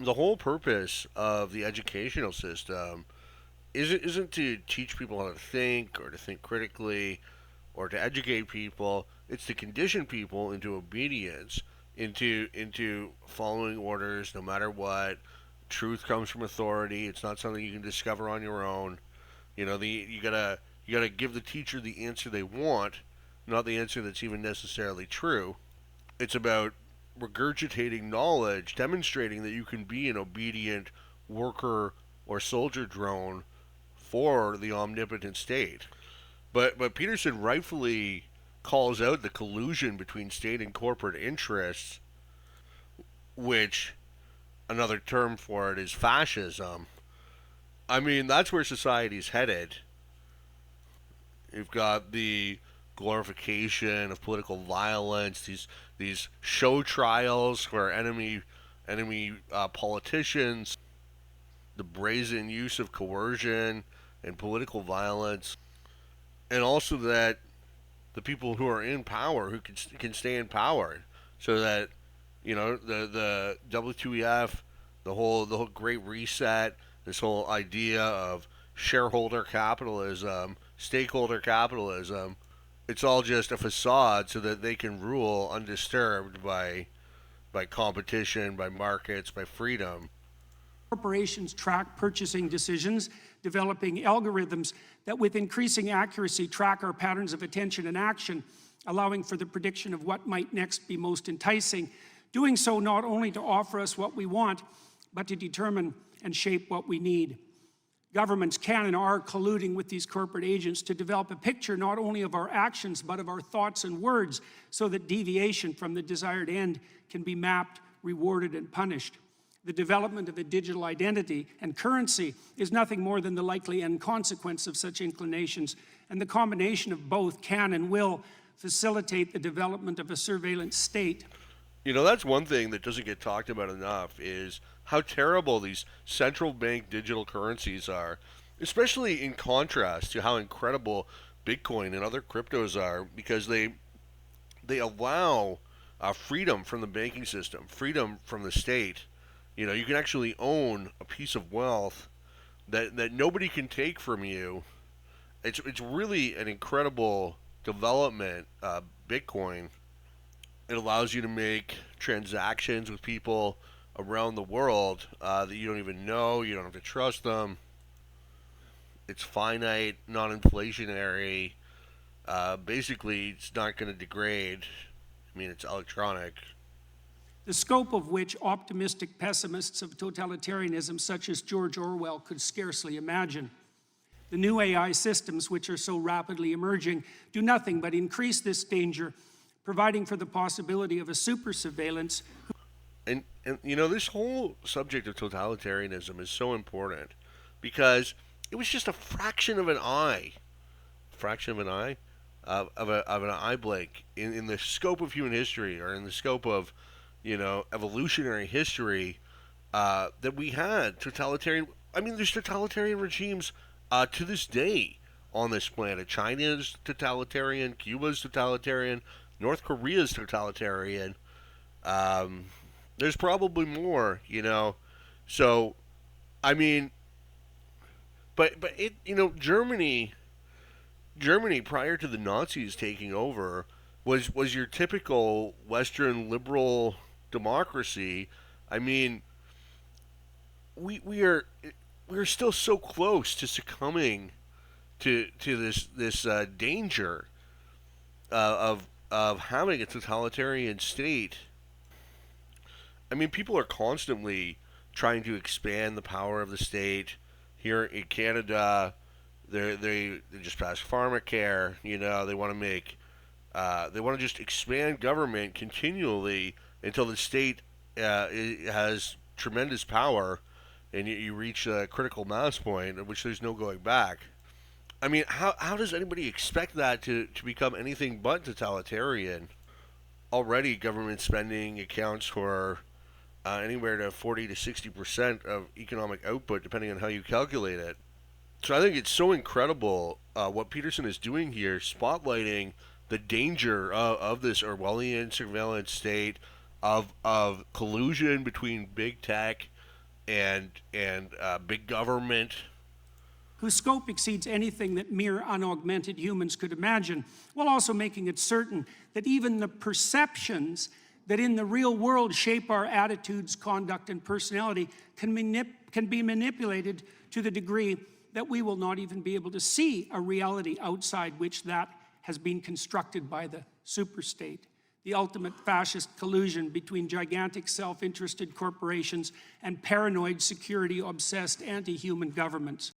The whole purpose of the educational system isn't to teach people how to think or to think critically or to educate people. It's to condition people into obedience, into following orders no matter what. Truth comes from authority. It's not something you can discover on your own. You gotta give the teacher the answer they want, not the answer that's even necessarily true. It's about regurgitating knowledge, demonstrating that you can be an obedient worker or soldier drone for the omnipotent state. But Peterson rightfully calls out the collusion between state and corporate interests, which another term for it is fascism. I mean, that's where society's headed. You've got the glorification of political violence, these show trials where enemy politicians, the brazen use of coercion and political violence, and also that the people who are in power who can stay in power, so that the W2EF, the whole Great Reset, this whole idea of shareholder capitalism, stakeholder capitalism, it's all just a facade so that they can rule undisturbed by competition, by markets, by freedom. Corporations track purchasing decisions, developing algorithms that with increasing accuracy track our patterns of attention and action, allowing for the prediction of what might next be most enticing, doing so not only to offer us what we want, but to determine and shape what we need. Governments can and are colluding with these corporate agents to develop a picture not only of our actions, but of our thoughts and words, so that deviation from the desired end can be mapped, rewarded, and punished. The development of a digital identity and currency is nothing more than the likely end consequence of such inclinations, and the combination of both can and will facilitate the development of a surveillance state. That's one thing that doesn't get talked about enough is how terrible these central bank digital currencies are, especially in contrast to how incredible Bitcoin and other cryptos are, because they allow freedom from the banking system, freedom from the state. You can actually own a piece of wealth that nobody can take from you. It's really an incredible development. Bitcoin, it allows you to make transactions with people around the world that you don't even know. You don't have to trust them. It's finite, non-inflationary. Basically, it's not going to degrade. I mean, it's electronic. The scope of which optimistic pessimists of totalitarianism such as George Orwell could scarcely imagine. The new AI systems, which are so rapidly emerging, do nothing but increase this danger, providing for the possibility of a super surveillance. And this whole subject of totalitarianism is so important because it was just a fraction of an eye, of an eye blink in the scope of human history, or in the scope of evolutionary history, that we had totalitarian. I mean, there's totalitarian regimes to this day on this planet. China's totalitarian, Cuba's totalitarian, North Korea's totalitarian. There's probably more. So, I mean, but it Germany prior to the Nazis taking over was your typical Western liberal democracy. I mean, we are still so close to succumbing to this danger of having a totalitarian state. I mean, people are constantly trying to expand the power of the state. Here in Canada, they just passed pharmacare. They want to they want to just expand government continually until the state has tremendous power, and you reach a critical mass point at which there's no going back. I mean, how does anybody expect that to become anything but totalitarian? Already, government spending accounts for anywhere to 40 to 60% of economic output, depending on how you calculate it. So I think it's so incredible what Peterson is doing here, spotlighting the danger of this Orwellian surveillance state, of collusion between big tech, and big government. whose scope exceeds anything that mere unaugmented humans could imagine, while also making it certain that even the perceptions that in the real world shape our attitudes, conduct, and personality can be manipulated to the degree that we will not even be able to see a reality outside which that has been constructed by the superstate. The ultimate fascist collusion between gigantic self-interested corporations and paranoid security-obsessed anti-human governments.